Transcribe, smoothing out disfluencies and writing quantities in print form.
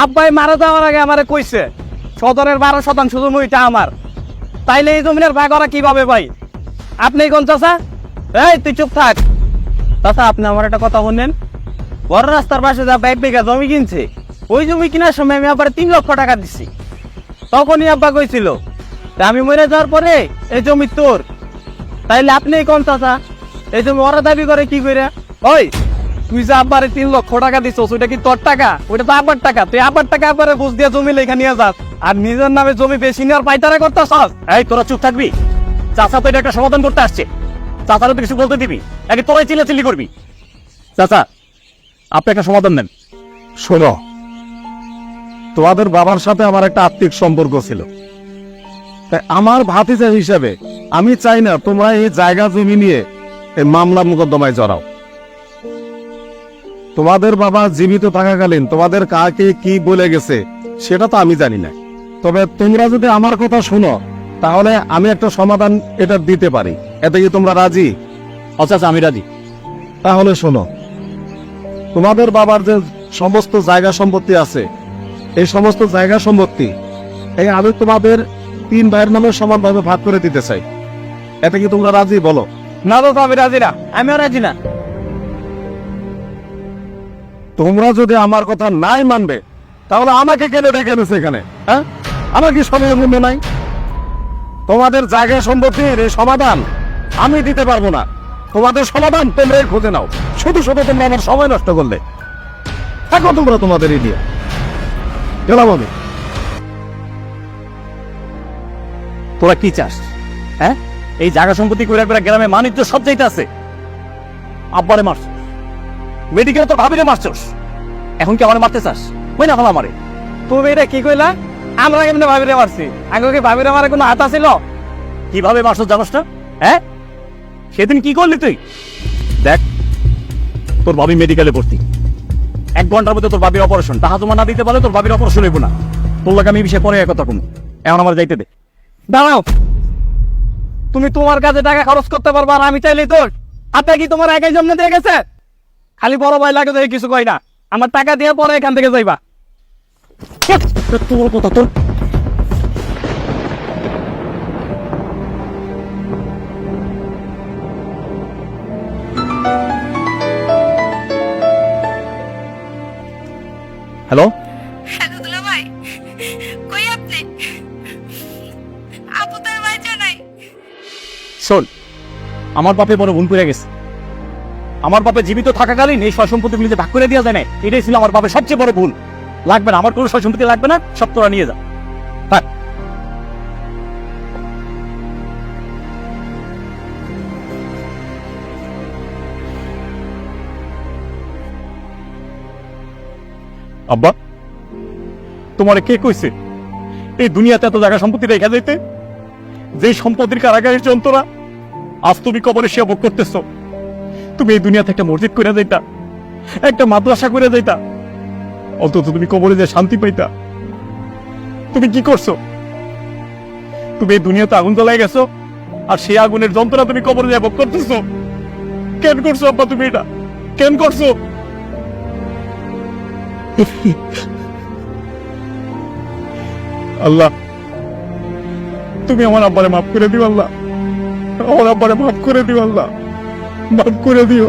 আব্বাই মারা যাওয়ার আগে আমারে কইছে সদরের 12% জমিটা আমার। তাইলে এই জমিনের ভাগ ওরা কিভাবে ভাই? আপনি কোন চাচা? এই তুই চুপ থাক। চাচা আপনি আমার একটা কথা শুনেন, বড় রাস্তার পাশে যা 1 বিঘা জমি কিনছে, ওই জমি কেনার সময় আমি আবার 3 লক্ষ টাকা দিছি। তখনই আব্বা কইছিল আমি মরে যাওয়ার পরে এই জমি তোর। তাইলে আপনি কোন চাচা? এই জমি ওরা দাবি করে কি করে? ওই তুই যে আব্বারে 3 লক্ষ টাকা দিছ, ওইটা কি তোর টাকা? ওইটা তো আব্বার টাকা। তুই আব্বার টাকা আব্বারে বুঝ দিয়ে জমি লেখা নিয়ে যাস, আর নিজের নামে জমি বেশি নেওয়ার পাইতারা করতেছস। এই তোরা চুপ থাকবি? চাচা তো এটা একটা সমাধান করতে আসছে, চাচারও তো কিছু বলতে দিবি, আগে তোরাই চিল্লাচিল্লি করবি। চাচা আপনি একটা সমাধান দেন। শোনো, তোমাদের বাবার সাথে আমার একটা আত্মিক সম্পর্ক ছিল, তাই আমার ভাতিজা হিসাবে আমি চাই না তোমরা এই জায়গা জমি নিয়ে এই মামলা মোকদ্দমায় জড়াও। তোমাদের বাবা জীবিত থাকাকালীন তোমাদের কাকে কি বলে গেছে সেটা তো আমি জানি না, তবে তোমরা যদি আমার কথা শোনো তাহলে আমি একটা সমাধান এটা দিতে পারি। এতে কি তোমরা রাজি? আচ্ছা আমি রাজি। তাহলে শোনো, তোমাদের বাবার যে সমস্ত জায়গা সম্পত্তি আছে, এই সমস্ত জায়গা সম্পত্তি এই আমি তোমাদের 3 ভাইয়ের নামে সমানভাবে ভাগ করে দিতে চাই। এতে কি তোমরা রাজি? বলো। না তো আমি রাজি না, আমিও রাজি না। তোমরা যদি আমার কথা নাই মানবে তাহলে আমাকে কেন ডেকে এনেছে এখানে? হ্যাঁ, আমার কি সময় মূল্য নাই? তোমাদের জায়গা সম্পত্তির এই সমাধান আমি দিতে পারবো না। তোমাদের সমাধান তোমরাই খুঁজে নাও। শুধু শুধু তোমরা আমার সময় নষ্ট করলে। এখন তোমরা তোমাদের এরিয়া গেলাম আমি। তোরা কি চাস? হ্যাঁ, এই জায়গা সম্পত্তি করে একবার গ্রামে মানিজ্য সব চাইতে আছে। আব্বারে মারছ, মেডিকেলে তো ভাবিরে মারছস, এখন কি আমার মারতে চাস? ওই না ভালো আমারে। তুমি এটা কি কইলা? আমরা কেমনে ভাবিরে মারছি? আগে কি ভাবিরে মারার কোনো হাত ছিল? কিভাবে মারছস জানোস না? হ্যাঁ, সেদিন কি করলি তুই? দেখ, তোর ভাবি মেডিকেলে ভর্তি, 1 ঘন্টার মধ্যে তোর ভাবির অপারেশন। টাকা জমা না দিতে পারলে তোর ভাবির অপারেশন হইব না। তোর লাগে আমি এই বিষয়ে পরে কথা কম, এখন আমার যাইতে দে। দাঁড়াও, তুমি তোমার কাছে টাকা খরচ করতে পারবা আর আমি চাইলে তোর? আপনি কি তোমার একাই জন্য দিয়ে গেছে? খালি বড় ভাই লাগে তো কিছু কই না, আমার টাকা দিয়ে পরে এখান থেকে যাইবা। তোর কথা তোর হ্যালো সাদুদুলা ভাই, কই আপনি? আপু তার বাচ্চা নাই। শোন, আমার বাপে বড় ভুল করে গেছে। আমার বাপে জীবিত থাকাকালীন এই সয় সম্পত্তিগুলি যে ভাগ করে দেওয়া যায় না, এটাই ছিল আমার বাপের সবচেয়ে বড় ভুল। লাগবে না, আমার কোনো সয় সম্পত্তি লাগবে না, সব তোরা নিয়ে যা। থাক। আব্বা, তোমারে কে কইছে এই দুনিয়াতে এত জায়গা সম্পত্তি রেখা যাইতে? যে সম্পত্তির কারাগারের যন্ত্ররা আজ তুমি কবরে সে ভোগ করতেছ। তুমি এই দুনিয়াতে একটা মসজিদ করে যাইতা, একটা মাদ্রাসা করে যাইতা, অন্তত তুমি কবরে যে শান্তি পাইতা। তুমি কি করছো? তুমি এই দুনিয়াতে আগুন জ্বলাই গেছো, আর সেই আগুনের যন্ত্রণা তুমি কবরে যে ভোগ করতেছো। কেন করছো আব্বা তুমি এটা? কেন করছো? আল্লাহ, তুমি আমার আব্বারে মাফ করে দিও। আল্লাহ, আমার আব্বারে মাফ করে দিও। আল্লাহ, মাফ করে দিও।